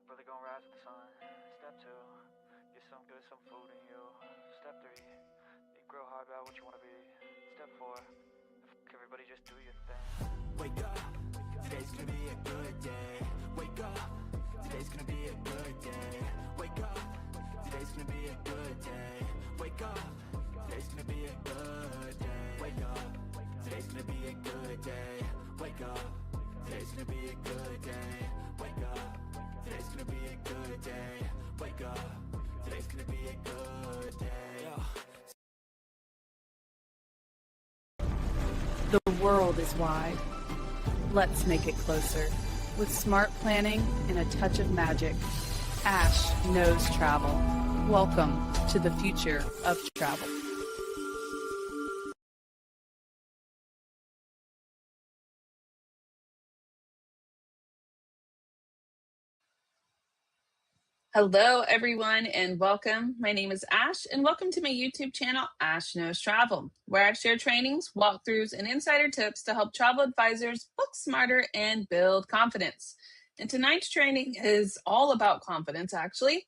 Brother gonna rise with the sun. Step 2, get some good, some food in you. Step 3, think real hard about what you wanna be. Step 4, everybody just do your thing. Wake up, today's gonna be a good day. Wake up, today's gonna be a good day. Wake up, today's gonna be a good day. Wake up, today's gonna be a good day. Wake up, today's gonna be a good day. Wake up, today's gonna be a good day. Wake up, today's gonna be a good day. Wake up, today's gonna be a good day. The world is wide. Let's make it closer. With smart planning and a touch of magic, Ash knows travel. Welcome to the future of travel. Hello, everyone, and welcome. My name is Ash, and welcome to my YouTube channel, Ash Knows Travel, where I share trainings, walkthroughs, and insider tips to help travel advisors book smarter and build confidence. And tonight's training is all about confidence, actually.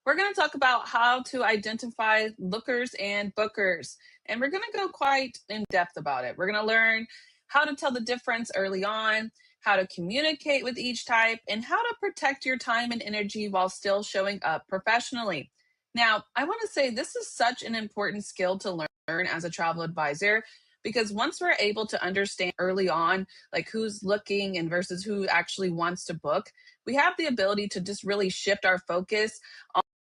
We're going to talk about how to identify lookers and bookers, and we're going to go quite in depth about it. We're going to learn how to tell the difference early on, how to communicate with each type, and how to protect your time and energy while still showing up professionally. Now, I want to say this is such an important skill to learn as a travel advisor, because once we're able to understand early on, like who's looking and versus who actually wants to book, we have the ability to just really shift our focus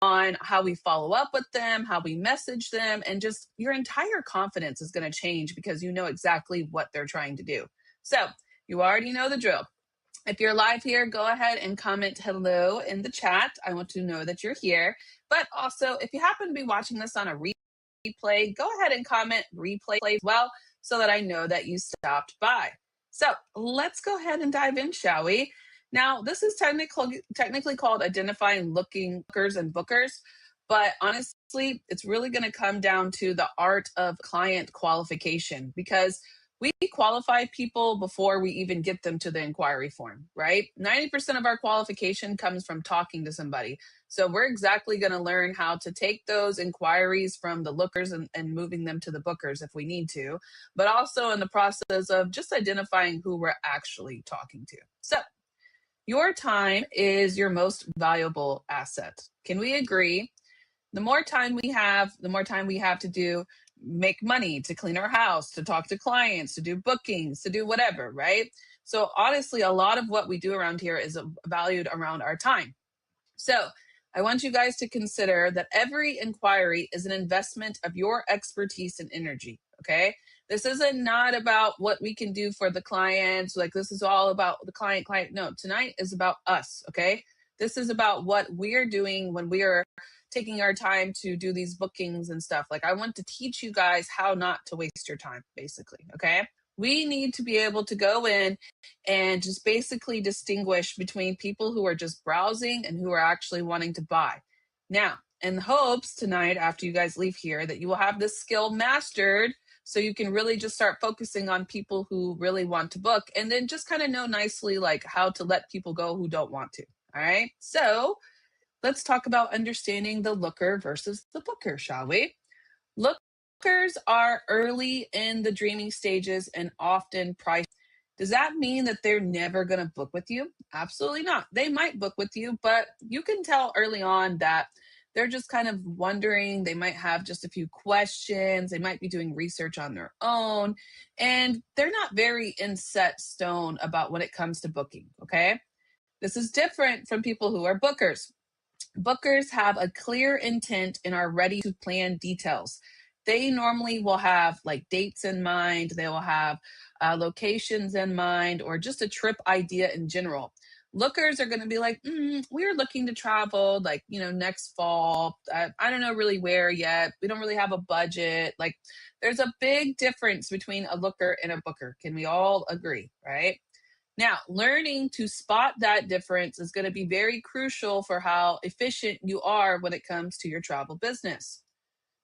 on how we follow up with them, how we message them, and just your entire confidence is going to change because you know exactly what they're trying to do. So, you already know the drill. If you're live here, go ahead and comment hello in the chat. I want to know that you're here. But also, if you happen to be watching this on a replay, go ahead and comment replay as well so that I know that you stopped by. So let's go ahead and dive in, shall we? Now, this is technically called identifying lookers and bookers, but honestly, it's really going to come down to the art of client qualification, because we qualify people before we even get them to the inquiry form, right? 90% of our qualification comes from talking to somebody. So we're exactly going to learn how to take those inquiries from the lookers and moving them to the bookers if we need to, but also in the process of just identifying who we're actually talking to. So your time is your most valuable asset. Can we agree? The more time we have, the more time we have to do make money, to clean our house, to talk to clients, to do bookings, to do whatever, right? So honestly, a lot of what we do around here is valued around our time. So I want you guys to consider that every inquiry is an investment of your expertise and energy, okay? This isn't not about what we can do for the clients, like this is all about the client. No, tonight is about us, okay? This is about what we're doing when we are taking our time to do these bookings and stuff. Like I want to teach you guys how not to waste your time, basically, okay? We need to be able to go in and just basically distinguish between people who are just browsing and who are actually wanting to buy. Now, in hopes tonight, after you guys leave here, that you will have this skill mastered so you can really just start focusing on people who really want to book, and then just kind of know nicely like how to let people go who don't want to. All right. So let's talk about understanding the looker versus the booker, shall we? Lookers are early in the dreaming stages and often priced. Does that mean that they're never going to book with you? Absolutely not. They might book with you, but you can tell early on that they're just kind of wondering. They might have just a few questions. They might be doing research on their own, and they're not very in set stone about when it comes to booking, okay? This is different from people who are bookers. Bookers have a clear intent and are ready to plan details. They normally will have like dates in mind, they will have locations in mind, or just a trip idea in general. Lookers are going to be like, we're looking to travel like, next fall. I don't know really where yet. We don't really have a budget. Like, there's a big difference between a looker and a booker. Can we all agree, right? Now, learning to spot that difference is going to be very crucial for how efficient you are when it comes to your travel business.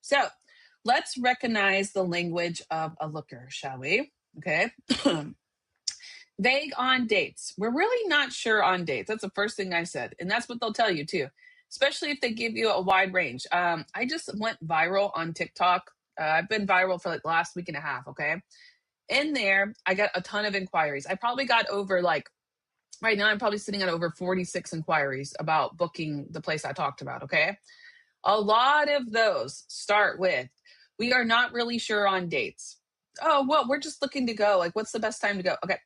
So let's recognize the language of a looker, shall we? Okay. Vague on dates. We're really not sure on dates. That's the first thing I said. And that's what they'll tell you too, especially if they give you a wide range. I just went viral on TikTok. I've been viral for like the last week and a half. Okay. In there, I got a ton of inquiries. I probably got over like, right now, I'm probably sitting at over 46 inquiries about booking the place I talked about. Okay. A lot of those start with, we are not really sure on dates. Oh, well, we're just looking to go. Like, what's the best time to go? Okay.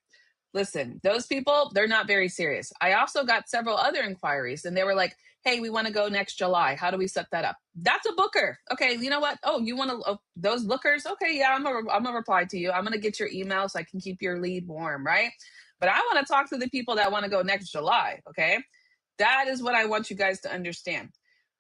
Listen, those people, they're not very serious. I also got several other inquiries and they were like, hey, we want to go next July. How do we set that up? That's a booker. Okay, you know what? Oh, you want to, those bookers? Okay, yeah, I'm going to reply to you. I'm going to get your email so I can keep your lead warm, right? But I want to talk to the people that want to go next July, okay? That is what I want you guys to understand.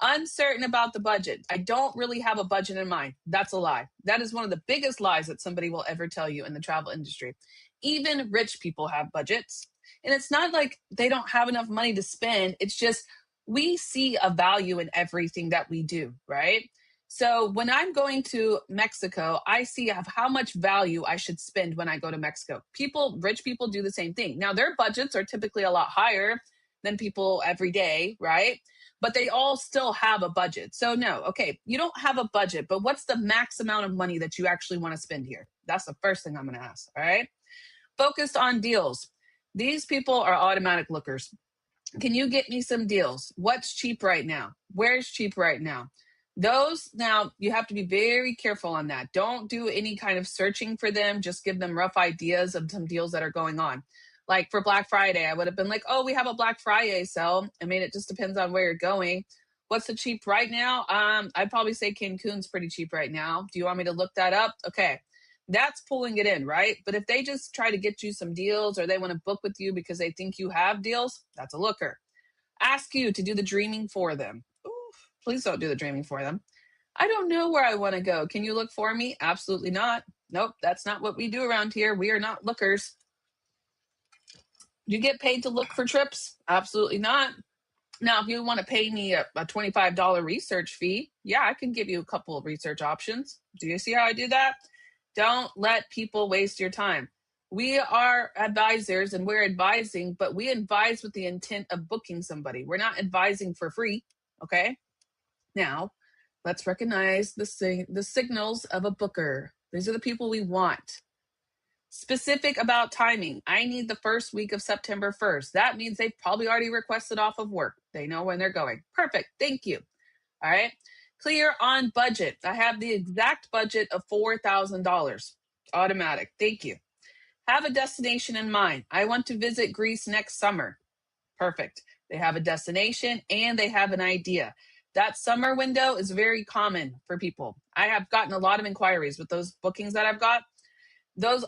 Uncertain about the budget. I don't really have a budget in mind. That's a lie. That is one of the biggest lies that somebody will ever tell you in the travel industry. Even rich people have budgets. And it's not like they don't have enough money to spend. It's just we see a value in everything that we do, right? So when I'm going to Mexico, I see of how much value I should spend when I go to Mexico. Rich people do the same thing. Now, their budgets are typically a lot higher than people every day, right? But they all still have a budget. So no, okay, you don't have a budget, but what's the max amount of money that you actually want to spend here? That's the first thing I'm going to ask, all right? Focused on deals. These people are automatic lookers. Can you get me some deals? What's cheap right now? Where's cheap right now? Those, now you have to be very careful on that. Don't do any kind of searching for them. Just give them rough ideas of some deals that are going on. Like for Black Friday, I would have been like, oh, we have a Black Friday sale. I mean, it just depends on where you're going. What's the cheap right now? I'd probably say Cancun's pretty cheap right now. Do you want me to look that up? Okay. That's pulling it in, right? But if they just try to get you some deals or they want to book with you because they think you have deals, that's a looker. Ask you to do the dreaming for them. Ooh, please don't do the dreaming for them. I don't know where I want to go. Can you look for me? Absolutely not. Nope, that's not what we do around here. We are not lookers. Do you get paid to look for trips? Absolutely not. Now, if you want to pay me a $25 research fee, yeah, I can give you a couple of research options. Do you see how I do that? Don't let people waste your time. We are advisors and we're advising, but we advise with the intent of booking somebody. We're not advising for free, okay? Now, let's recognize the signals of a booker. These are the people we want. Specific about timing. I need the first week of September 1st. That means they've probably already requested off of work. They know when they're going. Perfect. Thank you. All right. Clear on budget. I have the exact budget of $4,000. Automatic. Thank you. Have a destination in mind. I want to visit Greece next summer. Perfect. They have a destination and they have an idea. That summer window is very common for people. I have gotten a lot of inquiries with those bookings that I've got.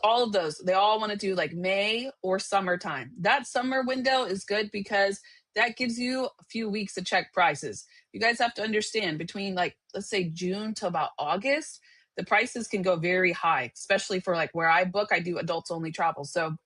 All of those, they all want to do like May or summertime. That summer window is good because that gives you a few weeks to check prices. You guys have to understand between like, let's say June to about August, the prices can go very high, especially for like where I book, I do adults only travel. So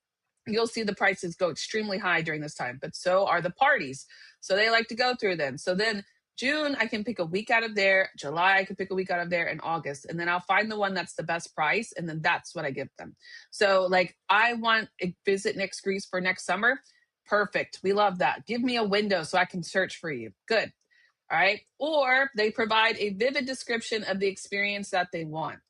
you'll see the prices go extremely high during this time, but so are the parties. So they like to go through them. So then June, I can pick a week out of there. July, I can pick a week out of there, and August. And then I'll find the one that's the best price, and then that's what I give them. So like, I want a visit next Greece for next summer. Perfect. We love that. Give me a window so I can search for you. Good. All right. Or they provide a vivid description of the experience that they want.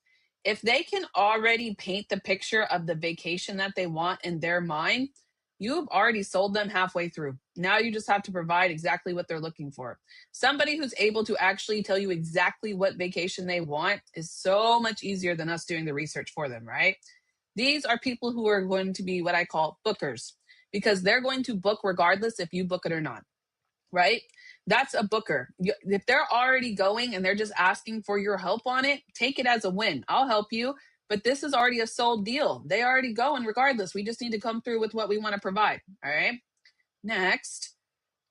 If they can already paint the picture of the vacation that they want in their mind, you've already sold them halfway through. Now you just have to provide exactly what they're looking for. Somebody who's able to actually tell you exactly what vacation they want is so much easier than us doing the research for them, right? These are people who are going to be what I call bookers because they're going to book regardless if you book it or not, right? That's a booker. If they're already going and they're just asking for your help on it, take it as a win. I'll help you. But this is already a sold deal. They already going regardless. We just need to come through with what we want to provide. All right. Next.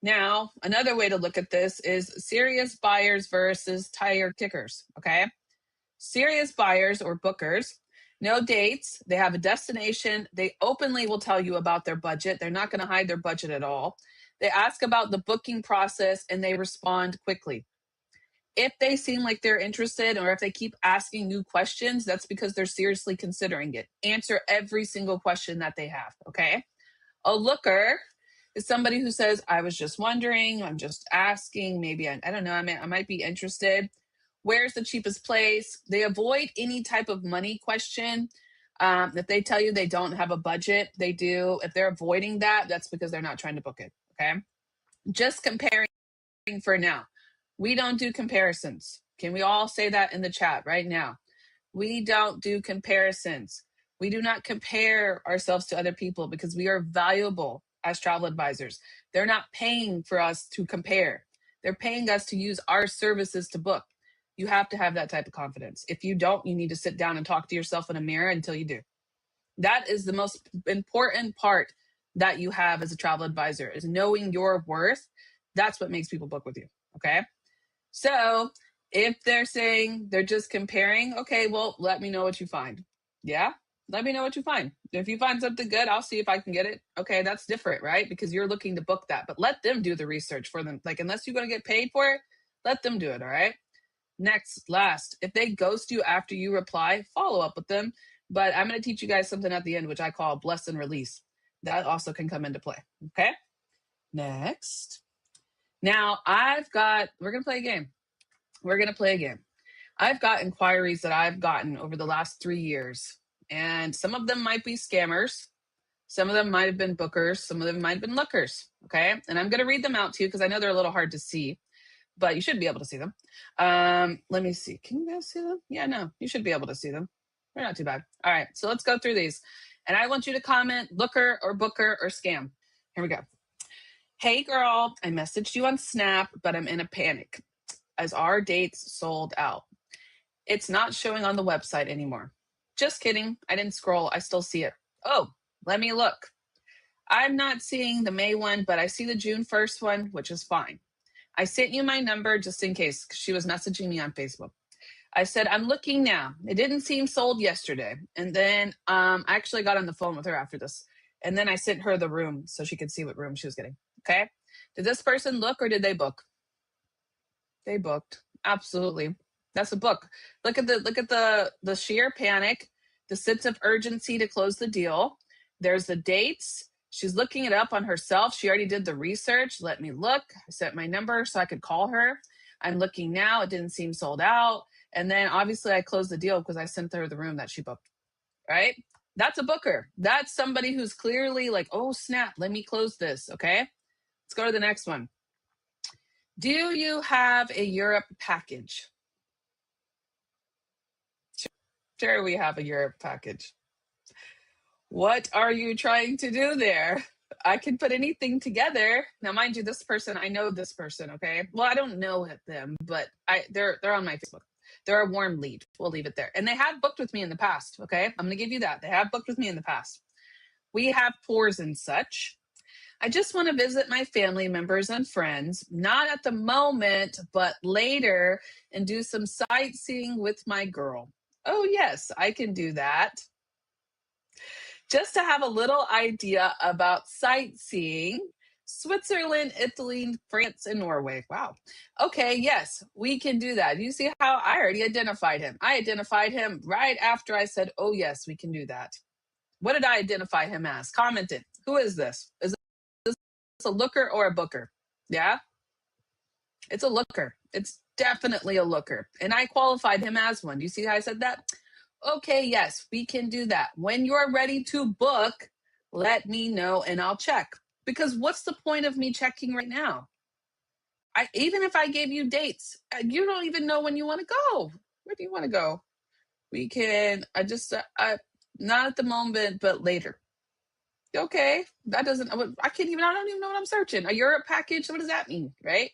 Now, another way to look at this is serious buyers versus tire kickers. Okay. Serious buyers or bookers, no dates. They have a destination. They openly will tell you about their budget. They're not going to hide their budget at all. They ask about the booking process and they respond quickly. If they seem like they're interested or if they keep asking new questions, that's because they're seriously considering it. Answer every single question that they have, okay? A looker is somebody who says, I was just wondering, I'm just asking, maybe I don't know, I might be interested. Where's the cheapest place? They avoid any type of money question. If they tell you they don't have a budget, they do. If they're avoiding that, that's because they're not trying to book it, okay? Just comparing for now. We don't do comparisons. Can we all say that in the chat right now? We don't do comparisons. We do not compare ourselves to other people because we are valuable as travel advisors. They're not paying for us to compare. They're paying us to use our services to book. You have to have that type of confidence. If you don't, you need to sit down and talk to yourself in a mirror until you do. That is the most important part that you have as a travel advisor, is knowing your worth. That's what makes people book with you, okay? So if they're saying they're just comparing, okay, well, let me know what you find. Yeah, let me know what you find. If you find something good, I'll see if I can get it. Okay, that's different, right? Because you're looking to book that, but let them do the research for them. Like, unless you're going to get paid for it, let them do it, all right? Next, last, if they ghost you after you reply, follow up with them. But I'm going to teach you guys something at the end, which I call bless and release. That also can come into play, okay? Next. Now, we're going to play a game. We're going to play a game. I've got inquiries that I've gotten over the last 3 years, and some of them might be scammers. Some of them might have been bookers. Some of them might have been lookers, okay? And I'm going to read them out to you because I know they're a little hard to see, but you should be able to see them. Let me see. Can you guys see them? Yeah, no, you should be able to see them. They're not too bad. All right, so let's go through these. And I want you to comment looker or booker or scam. Here we go. Hey, girl, I messaged you on Snap, but I'm in a panic as our dates sold out. It's not showing on the website anymore. Just kidding. I didn't scroll. I still see it. Oh, let me look. I'm not seeing the May one, but I see the June 1st one, which is fine. I sent you my number just in case, because she was messaging me on Facebook. I said, I'm looking now. It didn't seem sold yesterday. And then I actually got on the phone with her after this. And then I sent her the room so she could see what room she was getting. Okay. Did this person look or did they book? They booked. Absolutely. That's a book. Look at the sheer panic, the sense of urgency to close the deal. There's the dates. She's looking it up on herself. She already did the research. Let me look. I sent my number so I could call her. I'm looking now. It didn't seem sold out. And then obviously I closed the deal because I sent her the room that she booked, right? That's a booker. That's somebody who's clearly like, oh, snap, let me close this, okay? Let's go to the next one. Do you have a Europe package? Sure, we have a Europe package. What are you trying to do there? I can put anything together. Now, mind you, this person, I know this person, okay? Well, I don't know them, but they're on my Facebook. They're a warm lead. We'll leave it there. And they have booked with me in the past, okay? I'm going to give you that. They have booked with me in the past. We have tours and such. I just want to visit my family members and friends, not at the moment, but later, and do some sightseeing with my girl. Oh, yes, I can do that. Just to have a little idea about sightseeing, Switzerland, Italy, France, and Norway. Wow. Okay, yes, we can do that. You see how I already identified him. I identified him right after I said, oh, yes, we can do that. What did I identify him as? Comment it. Who is this? Is this a looker or a booker? Yeah? It's a looker. It's definitely a looker. And I qualified him as one. Do you see how I said that? Okay, yes, we can do that. When you're ready to book, let me know and I'll check. Because what's the point of me checking right now? Even if I gave you dates, you don't even know when you want to go. Where do you want to go? We can, not at the moment, but later. Okay, I don't even know what I'm searching. A Europe package, what does that mean, right?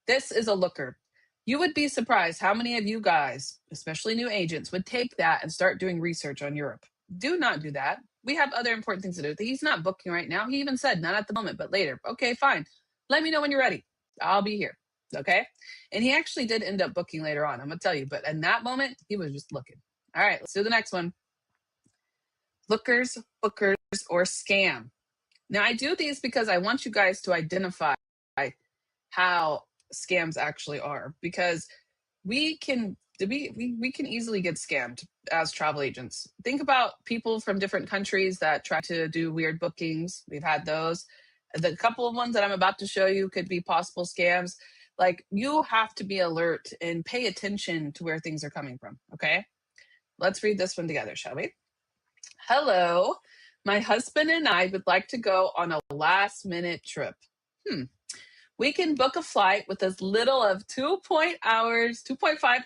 This is a looker. You would be surprised how many of you guys, especially new agents, would take that and start doing research on Europe. Do not do that. We have other important things to do. He's not booking right now. He even said, not at the moment, but later. Okay, fine. Let me know when you're ready. I'll be here. Okay. And he actually did end up booking later on. I'm going to tell you. But in that moment, he was just looking. All right, let's do the next one. Lookers, bookers, or scam. Now, I do these because I want you guys to identify how scams actually are. Because we can easily get scammed as travel agents. Think about people from different countries that try to do weird bookings. We've had those. The couple of ones that I'm about to show you could be possible scams. Like, you have to be alert and pay attention to where things are coming from. Okay, let's read this one together, shall we? Hello, my husband and I would like to go on a last minute trip. We can book a flight with as little of 2.5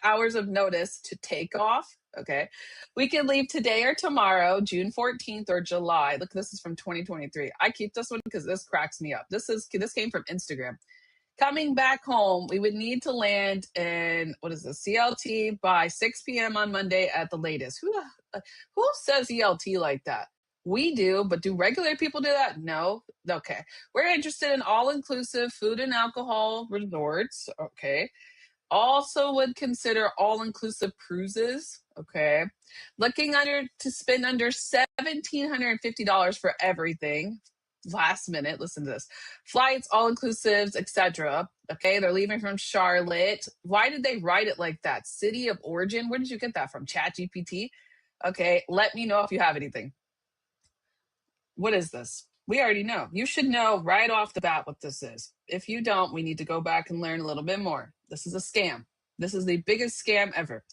hours of notice to take off. Okay. We can leave today or tomorrow, June 14th or July. Look, this is from 2023. I keep this one because this cracks me up. This came from Instagram. Coming back home, we would need to land in, what is this, CLT by 6 p.m. on Monday at the latest. Who says CLT like that? We do, but do regular people do that? No. Okay. We're interested in all-inclusive food and alcohol resorts. Okay. Also would consider all-inclusive cruises. Okay. Looking to spend under $1,750 for everything. Last minute, listen to this. Flights, all-inclusives, etc. Okay. They're leaving from Charlotte. Why did they write it like that? City of origin? Where did you get that from? ChatGPT? Okay. Let me know if you have anything. What is this? We already know. You should know right off the bat what this is. If you don't, we need to go back and learn a little bit more. This is a scam. This is the biggest scam ever.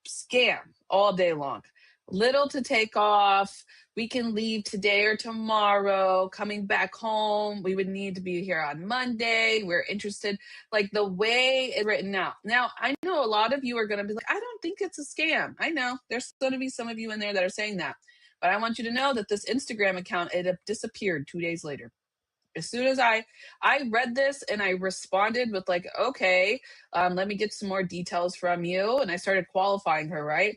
Scam all day long. Little to take off. We can leave today or tomorrow. Coming back home, we would need to be here on Monday. We're interested, like the way it's written out. Now, I know a lot of you are going to be like, I don't think it's a scam. I know there's going to be some of you in there that are saying that. But I want you to know that this Instagram account, it disappeared 2 days later. As soon as I read this and I responded with like, okay, let me get some more details from you. And I started qualifying her, right?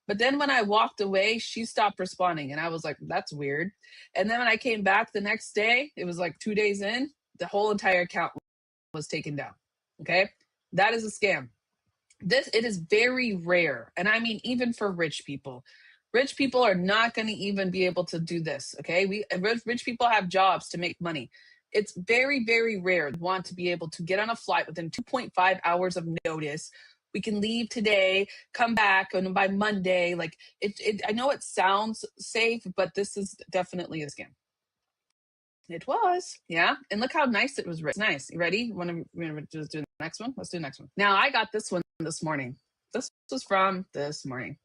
But then when I walked away, she stopped responding. And I was like, that's weird. And then when I came back the next day, it was like 2 days in, the whole entire account was taken down. Okay. That is a scam. It is very rare. And I mean, even for rich people. Rich people are not going to even be able to do this, okay? Rich people have jobs to make money. It's very, very rare to want to be able to get on a flight within 2.5 hours of notice. We can leave today, come back, and by Monday, like I know it sounds safe, but this is definitely a scam. It was, yeah. And look how nice it was written. It's nice. You ready? We're gonna just do the next one. Let's do the next one. Now I got this one this morning. This was from this morning.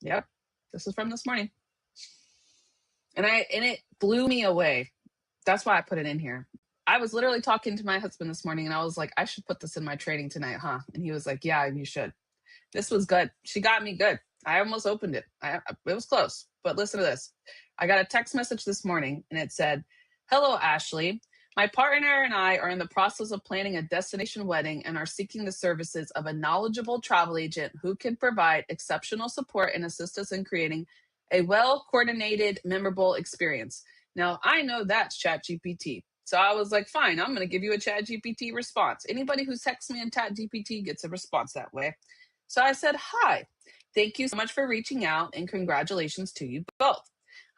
Yep. This is from this morning. And it blew me away. That's why I put it in here. I was literally talking to my husband this morning and I was like, I should put this in my training tonight, huh? And he was like, yeah, you should. This was good. She got me good. I almost opened it. It was close, but listen to this. I got a text message this morning and it said, hello, Ashley. My partner and I are in the process of planning a destination wedding and are seeking the services of a knowledgeable travel agent who can provide exceptional support and assist us in creating a well-coordinated, memorable experience. Now, I know that's ChatGPT. So I was like, fine, I'm going to give you a ChatGPT response. Anybody who texts me in ChatGPT gets a response that way. So I said, hi, thank you so much for reaching out and congratulations to you both.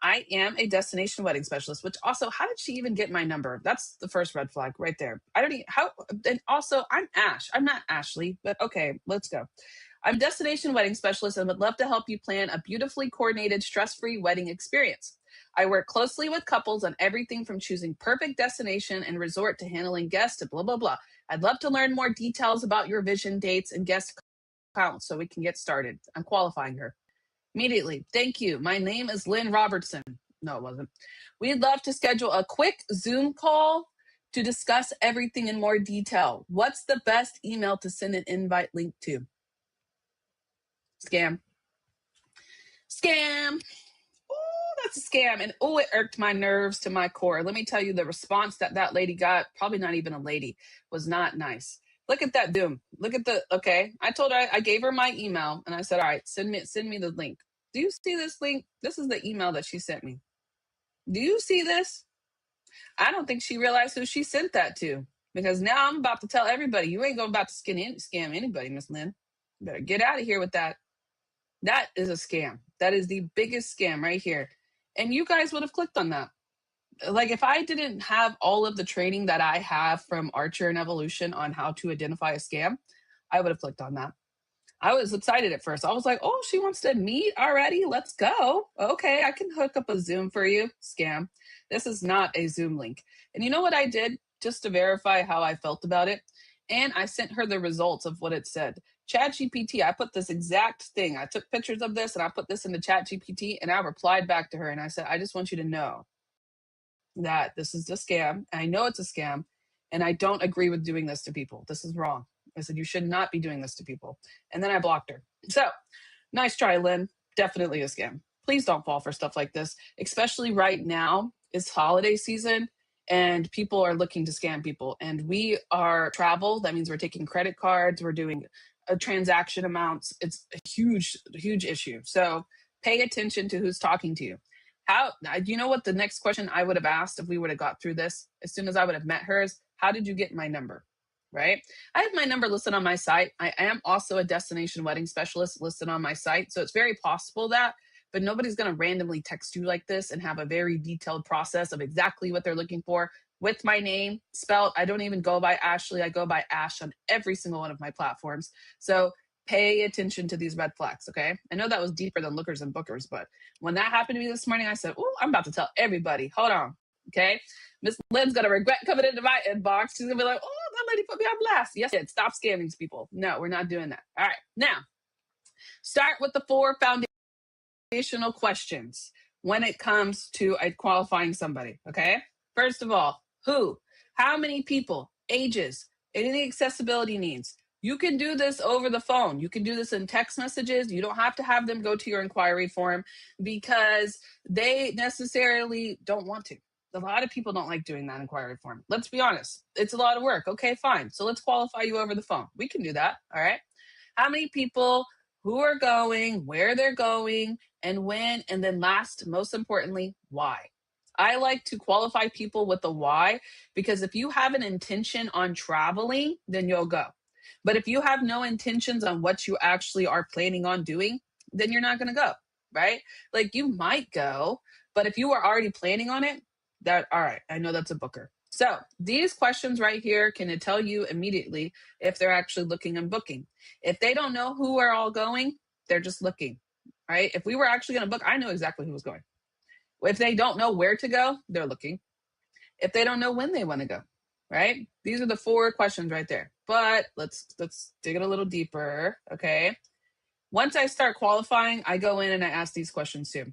I am a destination wedding specialist, which also, how did she even get my number? That's the first red flag right there. And also I'm Ash. I'm not Ashley, but okay, let's go. I'm a destination wedding specialist and would love to help you plan a beautifully coordinated, stress-free wedding experience. I work closely with couples on everything from choosing perfect destination and resort to handling guests to blah, blah, blah. I'd love to learn more details about your vision, dates, and guest counts so we can get started. I'm qualifying her. Immediately. Thank you. My name is Lynn Robertson. No, it wasn't. We'd love to schedule a quick Zoom call to discuss everything in more detail. What's the best email to send an invite link to? Scam. Scam. Oh, that's a scam. And oh, it irked my nerves to my core. Let me tell you, the response that lady got, probably not even a lady, was not nice. Look at that doom. Look at okay. I told her, I gave her my email and I said, all right, send me the link. Do you see this link? This is the email that she sent me. Do you see this? I don't think she realized who she sent that to, because now I'm about to tell everybody, you ain't about to scam anybody, Miss Lynn. You better get out of here with that. That is a scam. That is the biggest scam right here. And you guys would have clicked on that. Like, if I didn't have all of the training that I have from Archer and Evolution on how to identify a scam, I would have clicked on that. I was excited at first. I was like, oh, she wants to meet already? Let's go. Okay, I can hook up a Zoom for you. Scam. This is not a Zoom link. And you know what I did just to verify how I felt about it? And I sent her the results of what it said. ChatGPT, I put this exact thing. I took pictures of this and I put this into ChatGPT and I replied back to her and I said, I just want you to know that this is a scam. I know it's a scam and I don't agree with doing this to people. This is wrong. I said, you should not be doing this to people. And then I blocked her. So nice try, Lynn. Definitely a scam. Please don't fall for stuff like this, especially right now. It's holiday season and people are looking to scam people. And we are travel. That means we're taking credit cards. We're doing transaction amounts. It's a huge, huge issue. So pay attention to who's talking to you. How, you know what the next question I would have asked if we would have got through this as soon as I would have met her is, how did you get my number? Right? I have my number listed on my site. I am also a destination wedding specialist listed on my site. So it's very possible that, but nobody's going to randomly text you like this and have a very detailed process of exactly what they're looking for with my name spelled. I don't even go by Ashley. I go by Ash on every single one of my platforms. So pay attention to these red flags, okay? I know that was deeper than lookers and bookers, but when that happened to me this morning, I said, oh, I'm about to tell everybody. Hold on, okay? Miss Lynn's going to regret coming into my inbox. She's going to be like, oh, that lady put me on blast. Yes, it. Stop scamming these people. No, we're not doing that. All right, now, start with the 4 foundational questions when it comes to qualifying somebody, okay? First of all, who, how many people, ages, any accessibility needs. You can do this over the phone. You can do this in text messages. You don't have to have them go to your inquiry form because they necessarily don't want to. A lot of people don't like doing that inquiry form. Let's be honest. It's a lot of work. Okay, fine. So let's qualify you over the phone. We can do that. All right. How many people, who are going, where they're going, and when, and then last, most importantly, why. I like to qualify people with the why because if you have an intention on traveling, then you'll go. But if you have no intentions on what you actually are planning on doing, then you're not going to go, right? Like you might go, but if you are already planning on it, that, all right, I know that's a booker. So these questions right here can tell you immediately if they're actually looking and booking. If they don't know who are all going, they're just looking, right? If we were actually going to book, I know exactly who was going. If they don't know where to go, they're looking. If they don't know when they want to go, right? These are the 4 questions right there. But let's dig it a little deeper, okay? Once I start qualifying, I go in and I ask these questions too.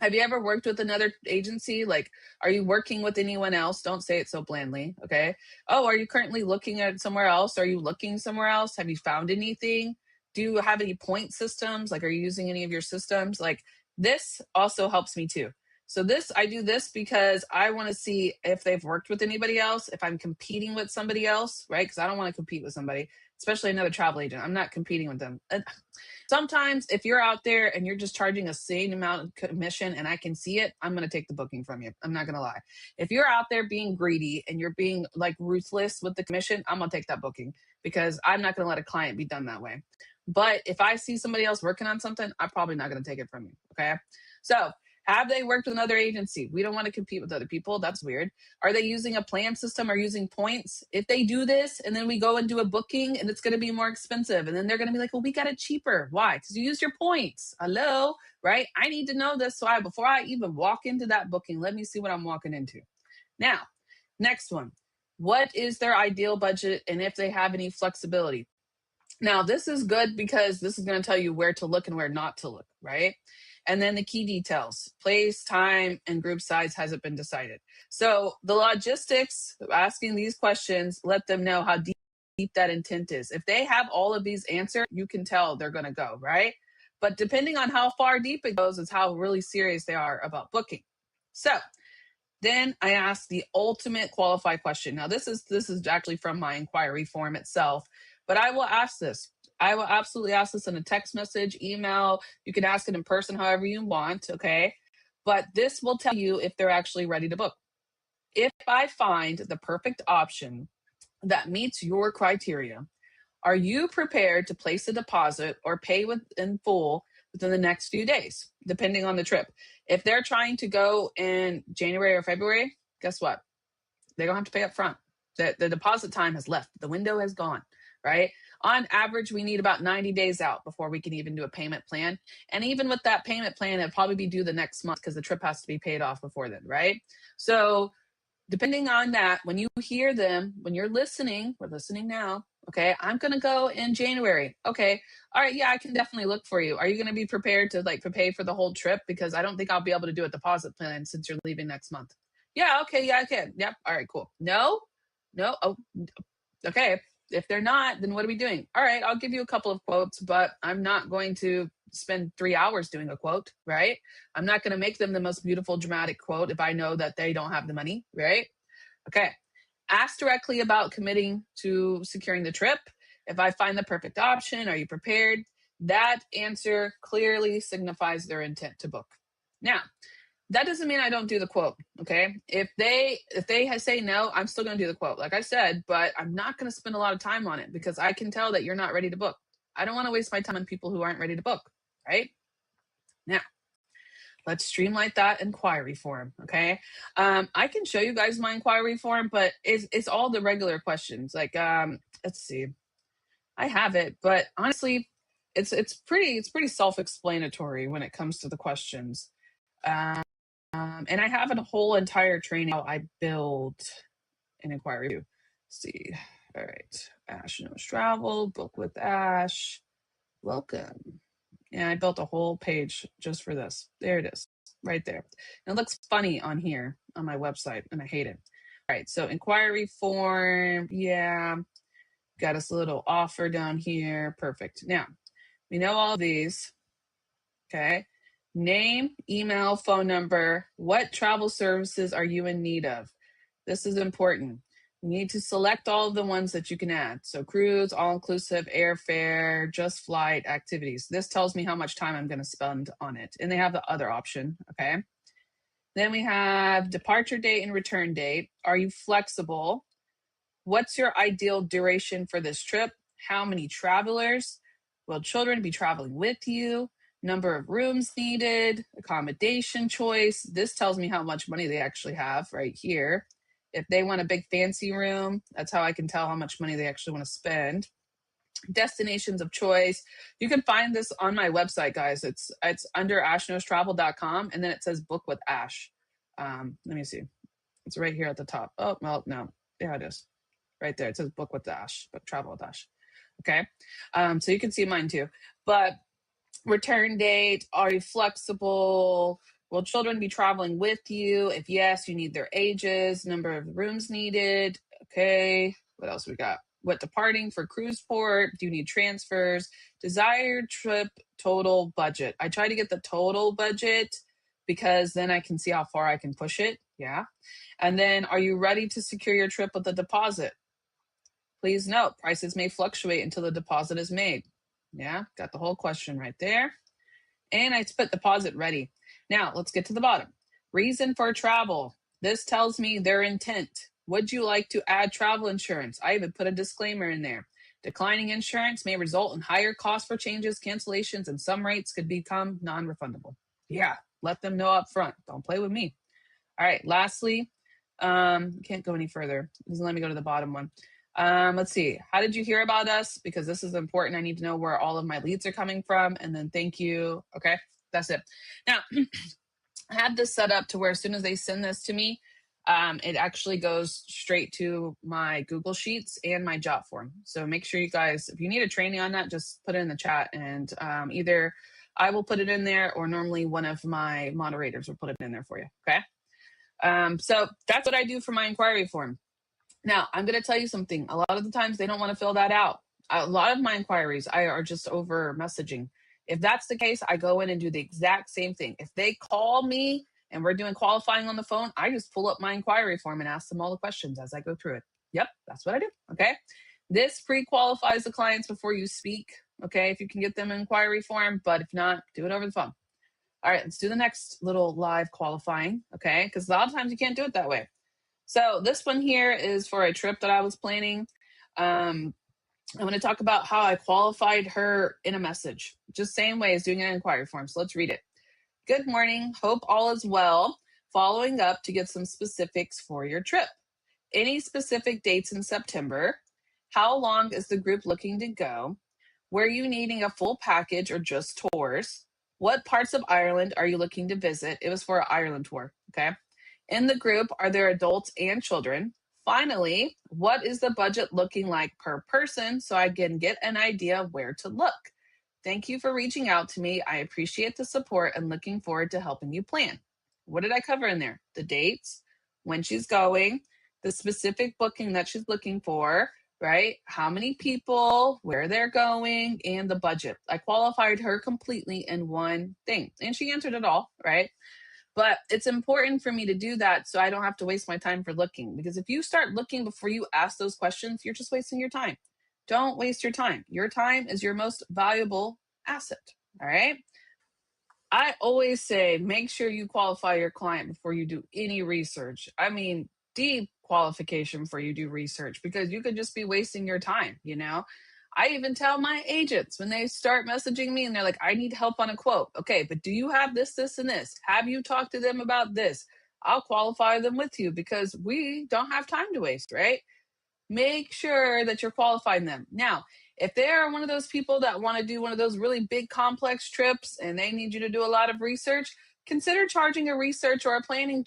Have you ever worked with another agency? Like, are you working with anyone else? Don't say it so blandly, okay? Oh, are you currently looking at somewhere else? Are you looking somewhere else? Have you found anything? Do you have any point systems? Like, are you using any of your systems? Like, this also helps me too. So I do this because I want to see if they've worked with anybody else, if I'm competing with somebody else, right? Because I don't want to compete with somebody, especially another travel agent. I'm not competing with them. And sometimes if you're out there and you're just charging a same amount of commission and I can see it, I'm going to take the booking from you. I'm not going to lie. If you're out there being greedy and you're being like ruthless with the commission, I'm going to take that booking because I'm not going to let a client be done that way. But if I see somebody else working on something, I'm probably not going to take it from you. Okay. So have they worked with another agency? We don't want to compete with other people. That's weird. Are they using a plan system or using points? If they do this and then we go and do a booking and it's going to be more expensive and then they're going to be like, well, we got it cheaper. Why? Because you used your points. Hello, right? I need to know this. So before I even walk into that booking, let me see what I'm walking into. Now, next one. What is their ideal budget and if they have any flexibility? Now, this is good because this is going to tell you where to look and where not to look, right? And then the key details, place, time, and group size hasn't been decided. So the logistics, asking these questions, let them know how deep that intent is. If they have all of these answered, you can tell they're going to go, right? But depending on how far deep it goes is how really serious they are about booking. So then I ask the ultimate qualify question. Now, this is actually from my inquiry form itself, but I will ask this. I will absolutely ask this in a text message, email. You can ask it in person, however you want, okay? But this will tell you if they're actually ready to book. If I find the perfect option that meets your criteria, are you prepared to place a deposit or pay in full within the next few days, depending on the trip? If they're trying to go in January or February, guess what? They're going to have to pay up front. The deposit time has left. The window has gone. right? On average, we need about 90 days out before we can even do a payment plan. And even with that payment plan, it'll probably be due the next month because the trip has to be paid off before then, right? So depending on that, when you hear them, when you're listening, we're listening now. Okay, I'm gonna go in January. Okay, all right, yeah, I can definitely look for you. Are you gonna be prepared to like pay for the whole trip? Because I don't think I'll be able to do a deposit plan since you're leaving next month. Yeah, okay, yeah, I can. Yep, all right, cool. No, no, oh, okay. If they're not, then what are we doing? All right, I'll give you a couple of quotes, but I'm not going to spend 3 hours doing a quote, right? I'm not going to make them the most beautiful, dramatic quote if I know that they don't have the money, right? Okay. Ask directly about committing to securing the trip. If I find the perfect option, are you prepared? That answer clearly signifies their intent to book. Now, that doesn't mean I don't do the quote. Okay. If they say no, I'm still going to do the quote, like I said, but I'm not going to spend a lot of time on it because I can tell that you're not ready to book. I don't want to waste my time on people who aren't ready to book. Right now, let's streamline that inquiry form. Okay. I can show you guys my inquiry form, but it's all the regular questions. Like, let's see, I have it, but honestly, it's pretty self-explanatory when it comes to the questions. And I have a whole entire training how I build an inquiry. Let's see. All right. Ash Knows Travel, book with Ash. Welcome. And I built a whole page just for this. There it is, right there. And it looks funny on here on my website, and I hate it. All right. So inquiry form. Yeah. Got us a little offer down here. Perfect. Now, we know all these. Okay. Name, email, phone number. What travel services are you in need of? This is important. You need to select all of the ones that you can add. So cruise, all-inclusive, airfare, just flight, activities. This tells me how much time I'm going to spend on it. And they have the other option, okay? Then we have departure date and return date. Are you flexible? What's your ideal duration for this trip? How many travelers? Will children be traveling with you? Number of rooms needed, accommodation choice. This tells me how much money they actually have right here. If they want a big fancy room, that's how I can tell how much money they actually want to spend. Destinations of choice. You can find this on my website, guys. It's under ashknowstravel.com, and then it says book with Ash. Let me see. It's right here at the top. Oh, well, no. Yeah, it is. Right there. It says book with Ash, but travel with Ash. Okay. So you can see mine too. But return date, are you flexible? Will children be traveling with you? If yes, you need their ages, number of rooms needed. Okay, what else we got? What departing for cruise port? Do you need transfers? Desired trip total budget. I try to get the total budget because then I can see how far I can push it. Yeah. And then, are you ready to secure your trip with a deposit? Please note, prices may fluctuate until the deposit is made. Yeah, got the whole question right there. And I put deposit ready. Now, let's get to the bottom. Reason for travel. This tells me their intent. Would you like to add travel insurance? I even put a disclaimer in there. Declining insurance may result in higher costs for changes, cancellations, and some rates could become non-refundable. Yeah, let them know up front. Don't play with me. All right, lastly, can't go any further. Let me go to the bottom one. Let's see. How did you hear about us? Because this is important. I need to know where all of my leads are coming from. And then thank you. Okay, that's it. Now, I had this set up to where as soon as they send this to me, it actually goes straight to my Google Sheets and my job form. So make sure you guys, if you need a training on that, just put it in the chat, and either I will put it in there or normally one of my moderators will put it in there for you. Okay. So that's what I do for my inquiry form. Now, I'm going to tell you something. A lot of the times they don't want to fill that out. A lot of my inquiries are just over messaging. If that's the case, I go in and do the exact same thing. If they call me and we're doing qualifying on the phone, I just pull up my inquiry form and ask them all the questions as I go through it. Yep, that's what I do. Okay. This pre-qualifies the clients before you speak. Okay. If you can get them an inquiry form, but if not, do it over the phone. All right, let's do the next little live qualifying. Okay. Because a lot of times you can't do it that way. So this one here is for a trip that I was planning. I'm going to talk about how I qualified her in a message, just same way as doing an inquiry form. So let's read it. Good morning. Hope all is well. Following up to get some specifics for your trip. Any specific dates in September? How long is the group looking to go? Were you needing a full package or just tours? What parts of Ireland are you looking to visit? It was for an Ireland tour, okay? In the group, are there adults and children? Finally, what is the budget looking like per person so I can get an idea of where to look? Thank you for reaching out to me. I appreciate the support and looking forward to helping you plan. What did I cover in there? The dates, when she's going, the specific booking that she's looking for, right? How many people, where they're going, and the budget. I qualified her completely in one thing, and she answered it all, right? But it's important for me to do that so I don't have to waste my time for looking. Because if you start looking before you ask those questions, you're just wasting your time. Don't waste your time. Your time is your most valuable asset. All right. I always say make sure you qualify your client before you do any research. I mean, deep qualification before you do research, because you could just be wasting your time, you know? I even tell my agents when they start messaging me and they're like, I need help on a quote. Okay, but do you have this, this, and this? Have you talked to them about this? I'll qualify them with you because we don't have time to waste, right? Make sure that you're qualifying them. Now, if they're one of those people that want to do one of those really big complex trips and they need you to do a lot of research, consider charging a research or a planning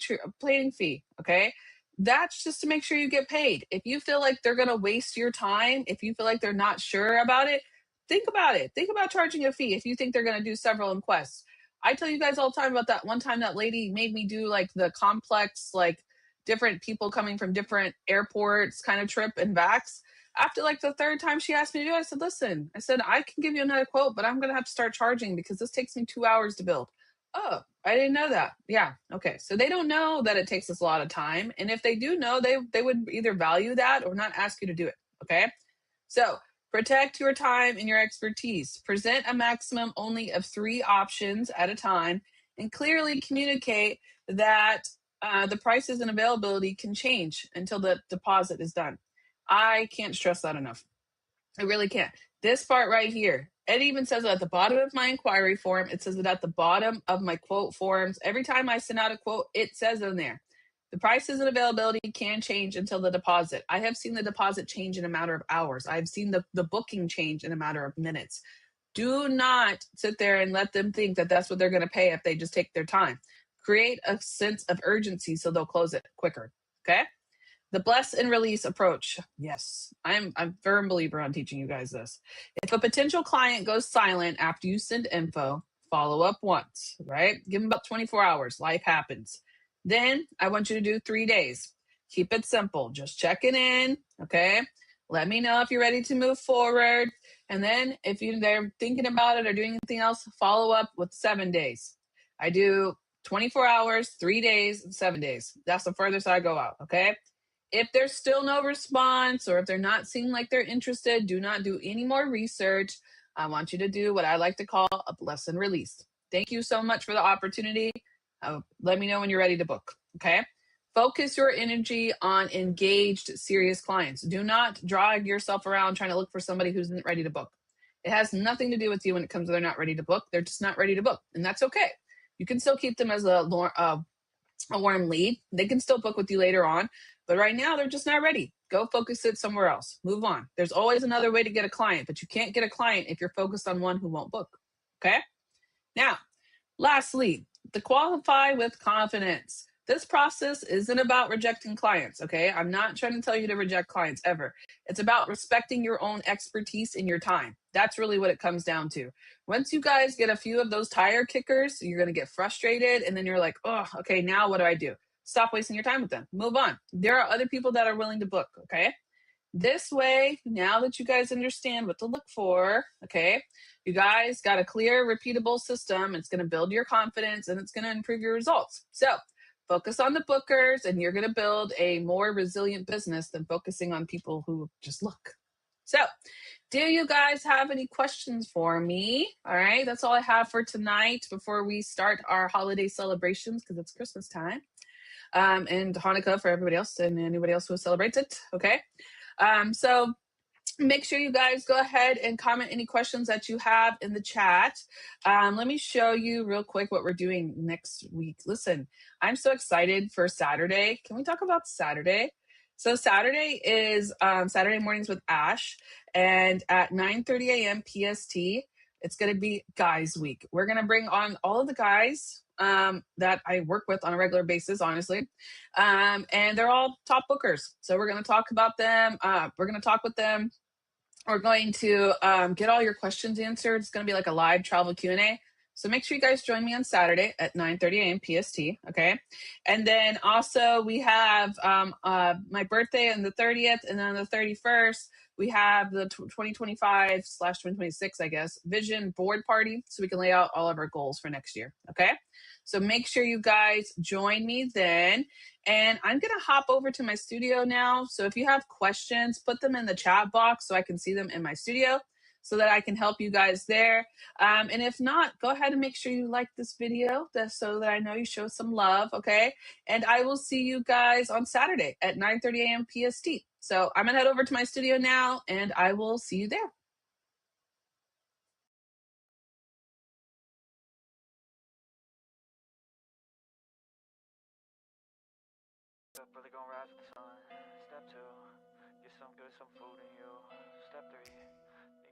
fee, okay? That's just to make sure you get paid. If you feel like they're going to waste your time, if you feel like they're not sure about it, think about it. Think about charging a fee if you think they're going to do several inquests. I tell you guys all the time about that one time that lady made me do like the complex, like different people coming from different airports kind of trip and backs. After like the third time she asked me to do it, I said, listen, I said, I can give you another quote, but I'm going to have to start charging because this takes me 2 hours to build. Oh, I didn't know that. Yeah. Okay. So they don't know that it takes us a lot of time. And if they do know, they would either value that or not ask you to do it. Okay. So protect your time and your expertise. Present a maximum only of 3 options at a time and clearly communicate that the prices and availability can change until the deposit is done. I can't stress that enough. I really can't. This part right here, it even says it at the bottom of my inquiry form. It says it at the bottom of my quote forms. Every time I send out a quote, it says in there, the prices and availability can change until the deposit. I have seen the deposit change in a matter of hours. I've seen the booking change in a matter of minutes. Do not sit there and let them think that that's what they're going to pay if they just take their time. Create a sense of urgency so they'll close it quicker. Okay. The bless and release approach. Yes, I'm a firm believer on teaching you guys this. If a potential client goes silent after you send info, follow up once, right? Give them about 24 hours. Life happens. Then I want you to do 3 days. Keep it simple. Just checking in. Okay. Let me know if you're ready to move forward. And then if they're thinking about it or doing anything else, follow up with 7 days. I do 24 hours, 3 days, and 7 days. That's the furthest I go out. Okay. If there's still no response or if they're not seeming like they're interested, do not do any more research. I want you to do what I like to call a bless and release. Thank you so much for the opportunity. Let me know when you're ready to book. Okay. Focus your energy on engaged, serious clients. Do not drag yourself around trying to look for somebody who's not ready to book. It has nothing to do with you when it comes to they're not ready to book. They're just not ready to book. And that's okay. You can still keep them as a warm lead. They can still book with you later on. But right now, they're just not ready. Go focus it somewhere else. Move on. There's always another way to get a client, but you can't get a client if you're focused on one who won't book. Okay? Now, lastly, the qualify with confidence. This process isn't about rejecting clients, okay? I'm not trying to tell you to reject clients ever. It's about respecting your own expertise in your time. That's really what it comes down to. Once you guys get a few of those tire kickers, you're going to get frustrated, and then you're like, oh, okay, now what do I do? Stop wasting your time with them. Move on. There are other people that are willing to book, okay? This way, now that you guys understand what to look for, okay, you guys got a clear, repeatable system. It's going to build your confidence and it's going to improve your results. So focus on the bookers and you're going to build a more resilient business than focusing on people who just look. So do you guys have any questions for me? All right, that's all I have for tonight before we start our holiday celebrations because it's Christmas time. And Hanukkah for everybody else and anybody else who celebrates it. Okay. So make sure you guys go ahead and comment any questions that you have in the chat. Let me show you real quick what we're doing next week. Listen, I'm so excited for Saturday. Can we talk about Saturday? So Saturday is Saturday mornings with Ash, and at 9:30 a.m. PST, it's going to be Guys Week. We're going to bring on all of the guys that I work with on a regular basis, honestly, and they're all top bookers. So we're going to talk about them. We're going to talk with them. We're going to get all your questions answered. It's going to be like a live travel Q&A. So make sure you guys join me on Saturday at 9:30 a.m. PST, okay? And then also we have my birthday on the 30th, and then on the 31st, we have the 2025/2026, I guess, vision board party, so we can lay out all of our goals for next year, okay? So make sure you guys join me then. And I'm going to hop over to my studio now. So if you have questions, put them in the chat box so I can see them in my studio so that I can help you guys there. And if not, go ahead and make sure you like this video so that I know you show some love, okay? And I will see you guys on Saturday at 9:30 a.m. PST. So I'm going to head over to my studio now, and I will see you there. Brother gonna rise with the sun. Step 2, get some good, some food in you. Step 3, think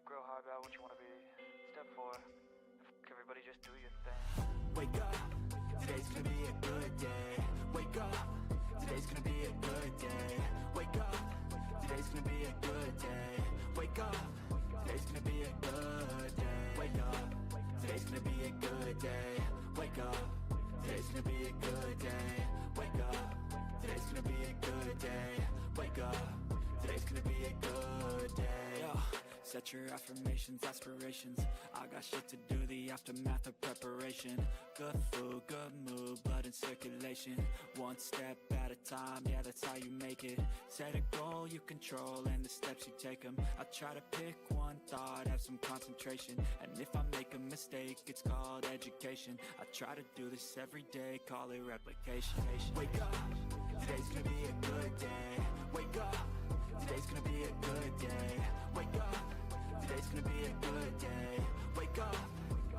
real hard about what you wanna be. Step 4, everybody just do your thing. Wake up, today's gonna be a good day. Wake up, today's gonna be a good day. Wake up, today's gonna be a good day. Wake up, today's gonna be a good day. Wake up, today's gonna be a good day. Wake up, today's gonna be a good day. Wake up, today's gonna be a good day. Wake up, today's gonna be a good day. Yo, set your affirmations, aspirations. I got shit to do, the aftermath of preparation. Good food, good mood, blood in circulation. One step at a time, yeah, that's how you make it. Set a goal you control and the steps you take them. I try to pick one thought, have some concentration. And if I make a mistake, it's called education. I try to do this every day, call it replication. Wake up, today's gonna be a good day. Wake up, today's gonna be a good day. Wake up, today's gonna be a good day. Wake up,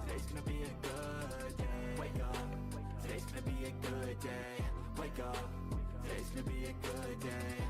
today's gonna be a good day. Wake up, today's gonna be a good day. Wake up, today's gonna be a good day.